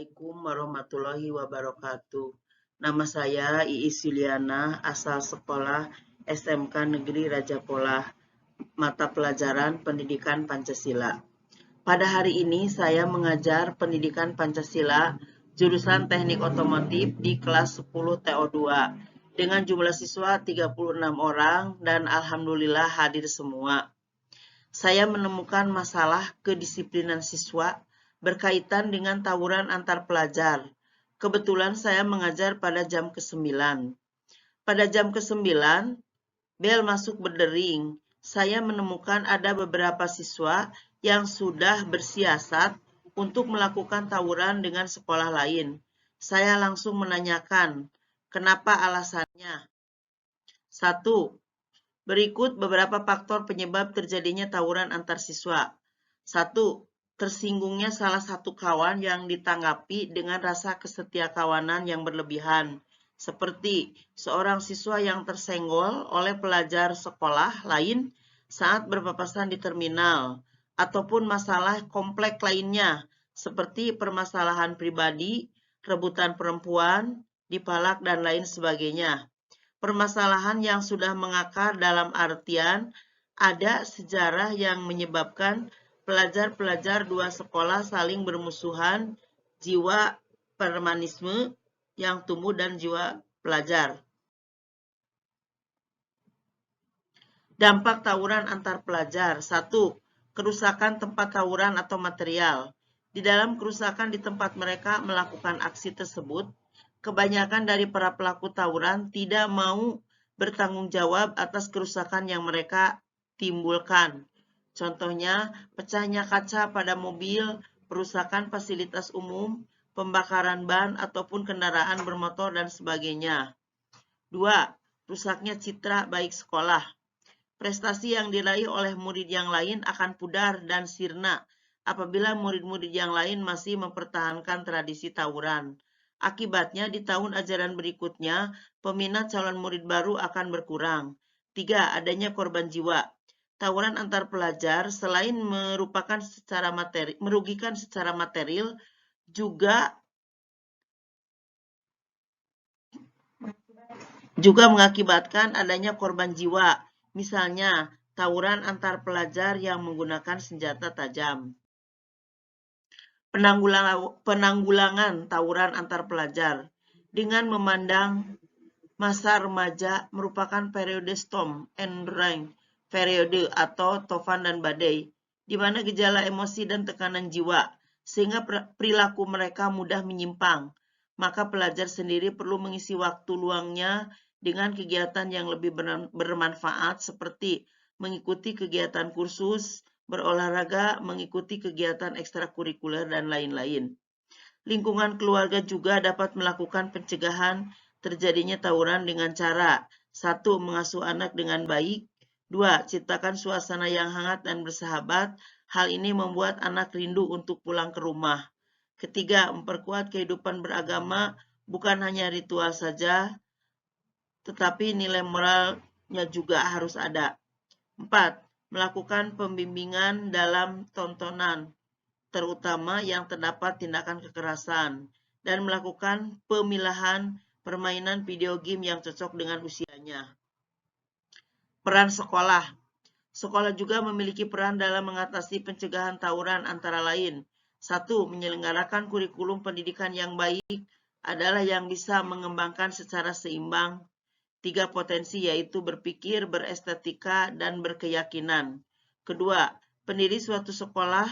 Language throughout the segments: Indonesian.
Assalamualaikum warahmatullahi wabarakatuh. Nama saya Iis Yuliana, asal sekolah SMK Negeri Raja Polah, mata pelajaran Pendidikan Pancasila. Pada hari ini saya mengajar Pendidikan Pancasila jurusan Teknik Otomotif di kelas 10 TO2 dengan jumlah siswa 36 orang dan alhamdulillah hadir semua. Saya menemukan masalah kedisiplinan siswa berkaitan dengan tawuran antar pelajar. Kebetulan saya mengajar pada jam ke-9. Pada jam ke-9, bel masuk berdering. Saya menemukan ada beberapa siswa yang sudah bersiasat untuk melakukan tawuran dengan sekolah lain. Saya langsung menanyakan, kenapa alasannya? 1. Berikut beberapa faktor penyebab terjadinya tawuran antar siswa. 1. Tersinggungnya salah satu kawan yang ditanggapi dengan rasa kesetiakawanan yang berlebihan, seperti seorang siswa yang tersenggol oleh pelajar sekolah lain saat berpapasan di terminal, ataupun masalah kompleks lainnya, seperti permasalahan pribadi, rebutan perempuan, dipalak, dan lain sebagainya. Permasalahan yang sudah mengakar dalam artian ada sejarah yang menyebabkan pelajar-pelajar dua sekolah saling bermusuhan, jiwa permanisme yang tumbuh dan jiwa pelajar. Dampak tawuran antar pelajar. 1. Kerusakan tempat tawuran atau material. Di dalam kerusakan di tempat mereka melakukan aksi tersebut, kebanyakan dari para pelaku tawuran tidak mau bertanggung jawab atas kerusakan yang mereka timbulkan. Contohnya, pecahnya kaca pada mobil, perusakan fasilitas umum, pembakaran ban ataupun kendaraan bermotor, dan sebagainya. 2. Rusaknya citra baik sekolah. Prestasi yang diraih oleh murid yang lain akan pudar dan sirna apabila murid-murid yang lain masih mempertahankan tradisi tawuran. Akibatnya, di tahun ajaran berikutnya, peminat calon murid baru akan berkurang. 3. Adanya korban jiwa. Tawuran antar pelajar selain merugikan secara material, juga mengakibatkan adanya korban jiwa. Misalnya, tawuran antar pelajar yang menggunakan senjata tajam. Penanggulangan tawuran antar pelajar dengan memandang masa remaja merupakan periode storm and rain periode atau tofan dan badai, di mana gejala emosi dan tekanan jiwa sehingga perilaku mereka mudah menyimpang. Maka pelajar sendiri perlu mengisi waktu luangnya dengan kegiatan yang lebih bermanfaat seperti mengikuti kegiatan kursus, berolahraga, mengikuti kegiatan ekstrakurikuler, dan lain-lain. Lingkungan keluarga juga dapat melakukan pencegahan terjadinya tawuran dengan cara 1. Mengasuh anak dengan baik. 2. Ciptakan suasana yang hangat dan bersahabat. Hal ini membuat anak rindu untuk pulang ke rumah. Ketiga, memperkuat kehidupan beragama bukan hanya ritual saja, tetapi nilai moralnya juga harus ada. 4. Melakukan pembimbingan dalam tontonan, terutama yang terdapat tindakan kekerasan, dan melakukan pemilahan permainan video game yang cocok dengan usianya. Peran sekolah. Sekolah juga memiliki peran dalam mengatasi pencegahan tawuran antara lain. 1. Menyelenggarakan kurikulum pendidikan yang baik adalah yang bisa mengembangkan secara seimbang 3 potensi, yaitu berpikir, berestetika, dan berkeyakinan. Kedua, pendiri suatu sekolah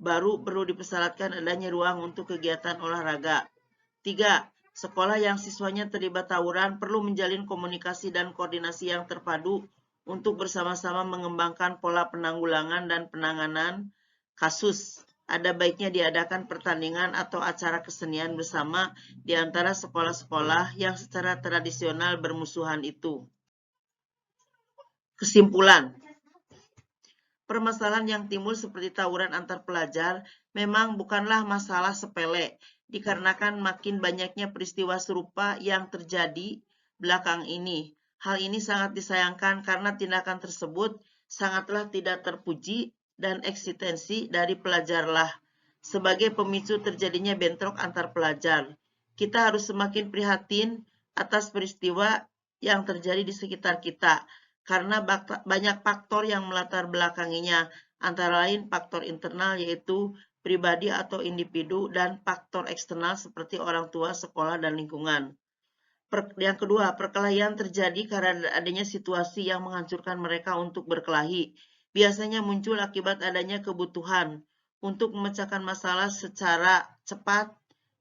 baru perlu dipersyaratkan adanya ruang untuk kegiatan olahraga. 3. Sekolah yang siswanya terlibat tawuran perlu menjalin komunikasi dan koordinasi yang terpadu untuk bersama-sama mengembangkan pola penanggulangan dan penanganan kasus. Ada baiknya diadakan pertandingan atau acara kesenian bersama di antara sekolah-sekolah yang secara tradisional bermusuhan itu. Kesimpulan. Permasalahan yang timbul seperti tawuran antar pelajar memang bukanlah masalah sepele, dikarenakan makin banyaknya peristiwa serupa yang terjadi belakang ini. Hal ini sangat disayangkan karena tindakan tersebut sangatlah tidak terpuji dan eksistensi dari pelajarlah sebagai pemicu terjadinya bentrok antar pelajar. Kita harus semakin prihatin atas peristiwa yang terjadi di sekitar kita, karena banyak faktor yang melatar belakanginya, antara lain faktor internal yaitu pribadi atau individu, dan faktor eksternal seperti orang tua, sekolah, dan lingkungan. Yang kedua, perkelahian terjadi karena adanya situasi yang menghancurkan mereka untuk berkelahi. Biasanya muncul akibat adanya kebutuhan untuk memecahkan masalah secara cepat.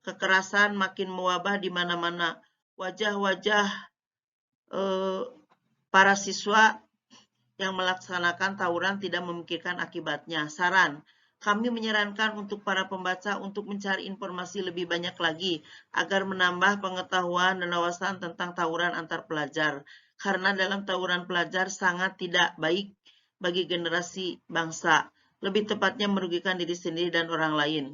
Kekerasan makin mewabah di mana-mana. Wajah-wajah para siswa yang melaksanakan tawuran tidak memikirkan akibatnya. Saran, kami menyarankan untuk para pembaca untuk mencari informasi lebih banyak lagi agar menambah pengetahuan dan wawasan tentang tawuran antar pelajar. Karena dalam tawuran pelajar sangat tidak baik bagi generasi bangsa. Lebih tepatnya merugikan diri sendiri dan orang lain.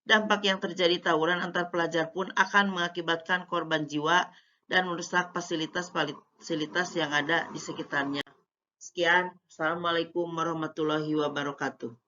Dampak yang terjadi tawuran antar pelajar pun akan mengakibatkan korban jiwa dan merusak fasilitas yang ada di sekitarnya. Sekian, Assalamualaikum warahmatullahi wabarakatuh.